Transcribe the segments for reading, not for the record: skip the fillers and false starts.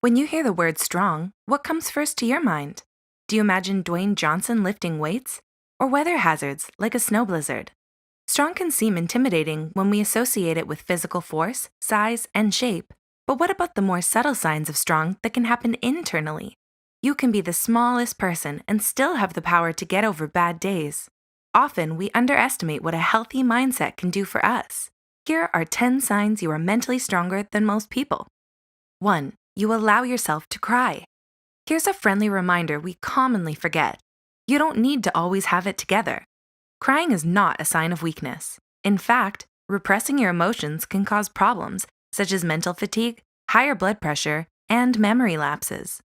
When you hear the word strong, what comes first to your mind? Do you imagine Dwayne Johnson lifting weights? Or weather hazards like a snow blizzard? Strong can seem intimidating when we associate it with physical force, size, and shape. But what about the more subtle signs of strong that can happen internally? You can be the smallest person and still have the power to get over bad days. Often, we underestimate what a healthy mindset can do for us. Here are 10 signs you are mentally stronger than most people. 1. You allow yourself to cry. Here's a friendly reminder we commonly forget. You don't need to always have it together. Crying is not a sign of weakness. In fact, repressing your emotions can cause problems such as mental fatigue, higher blood pressure, and memory lapses.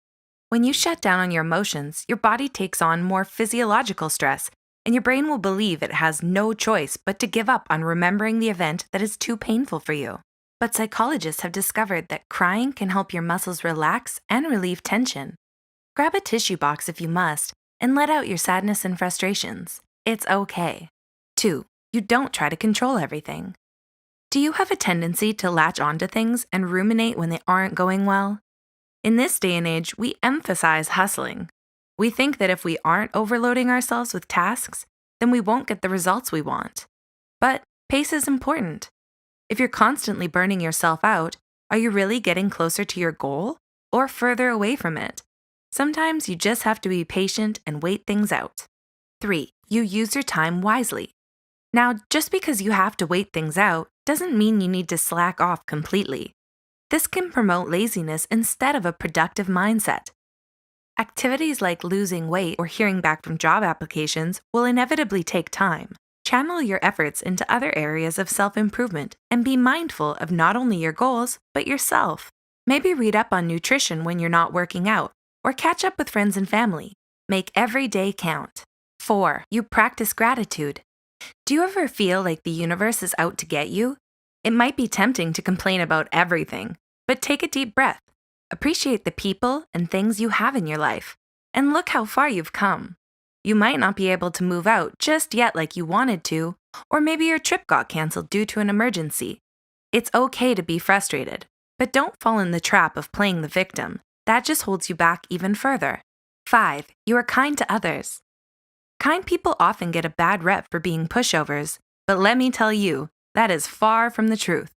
When you shut down on your emotions, your body takes on more physiological stress, and your brain will believe it has no choice but to give up on remembering the event that is too painful for you. But psychologists have discovered that crying can help your muscles relax and relieve tension. Grab a tissue box if you must, and let out your sadness and frustrations. It's okay. 2. You don't try to control everything. Do you have a tendency to latch onto things and ruminate when they aren't going well? In this day and age, we emphasize hustling. We think that if we aren't overloading ourselves with tasks, then we won't get the results we want. But pace is important. If you're constantly burning yourself out, are you really getting closer to your goal or further away from it? Sometimes you just have to be patient and wait things out. 3. You use your time wisely. Now, just because you have to wait things out doesn't mean you need to slack off completely. This can promote laziness instead of a productive mindset. Activities like losing weight or hearing back from job applications will inevitably take time. Channel your efforts into other areas of self-improvement and be mindful of not only your goals, but yourself. Maybe read up on nutrition when you're not working out, or catch up with friends and family. Make every day count. 4. You practice gratitude. Do you ever feel like the universe is out to get you? It might be tempting to complain about everything, but take a deep breath. Appreciate the people and things you have in your life, and look how far you've come. You might not be able to move out just yet like you wanted to, or maybe your trip got canceled due to an emergency. It's okay to be frustrated, but don't fall in the trap of playing the victim. That just holds you back even further. 5. You are kind to others. Kind people often get a bad rep for being pushovers, but let me tell you, that is far from the truth.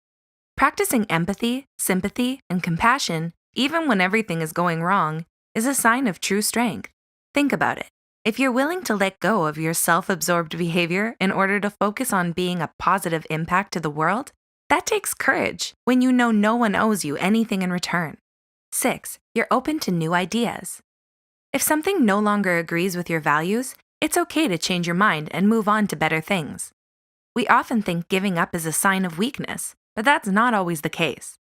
Practicing empathy, sympathy, and compassion, even when everything is going wrong, is a sign of true strength. Think about it. If you're willing to let go of your self-absorbed behavior in order to focus on being a positive impact to the world, that takes courage when you know no one owes you anything in return. 6. You're open to new ideas. If something no longer agrees with your values, it's okay to change your mind and move on to better things. We often think giving up is a sign of weakness, but that's not always the case.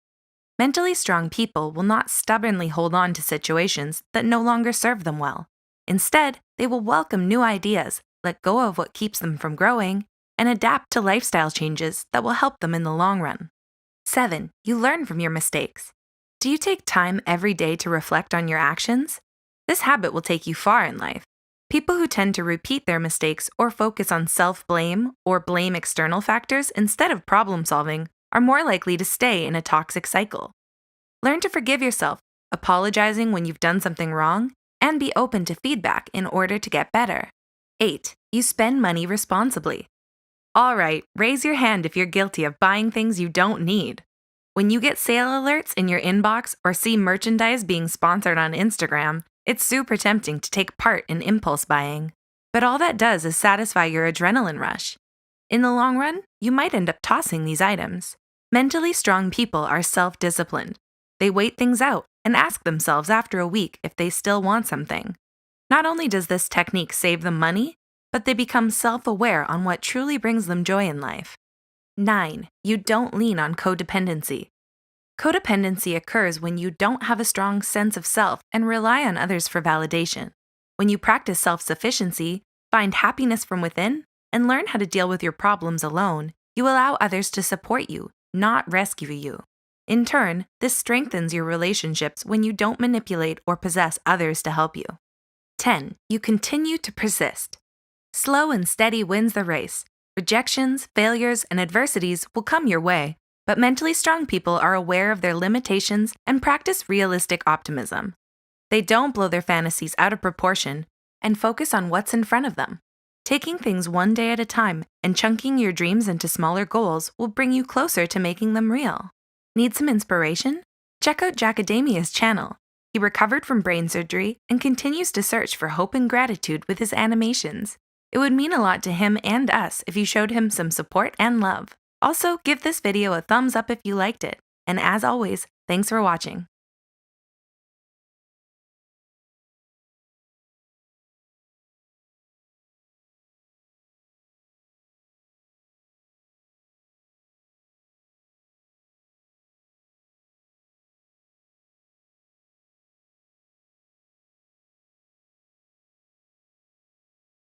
Mentally strong people will not stubbornly hold on to situations that no longer serve them well. Instead, they will welcome new ideas, let go of what keeps them from growing, and adapt to lifestyle changes that will help them in the long run. 7. You learn from your mistakes. Do you take time every day to reflect on your actions? This habit will take you far in life. People who tend to repeat their mistakes or focus on self-blame or blame external factors instead of problem-solving are more likely to stay in a toxic cycle. Learn to forgive yourself, apologizing when you've done something wrong, and be open to feedback in order to get better. 8. You spend money responsibly. All right, raise your hand if you're guilty of buying things you don't need. When you get sale alerts in your inbox or see merchandise being sponsored on Instagram, it's super tempting to take part in impulse buying. But all that does is satisfy your adrenaline rush. In the long run, you might end up tossing these items. Mentally strong people are self-disciplined. They wait things out and ask themselves after a week if they still want something. Not only does this technique save them money, but they become self-aware on what truly brings them joy in life. 9. You don't lean on codependency. Codependency occurs when you don't have a strong sense of self and rely on others for validation. When you practice self-sufficiency, find happiness from within, and learn how to deal with your problems alone, you allow others to support you, not rescue you. In turn, this strengthens your relationships when you don't manipulate or possess others to help you. 10. You continue to persist. Slow and steady wins the race. Rejections, failures, and adversities will come your way, But mentally strong people are aware of their limitations and practice realistic optimism. They don't blow their fantasies out of proportion and focus on what's in front of them. Taking things one day at a time and chunking your dreams into smaller goals will bring you closer to making them real. Need some inspiration? Check out Jackadamia's channel. He recovered from brain surgery and continues to search for hope and gratitude with his animations. It would mean a lot to him and us if you showed him some support and love. Also, give this video a thumbs up if you liked it. And as always, thanks for watching.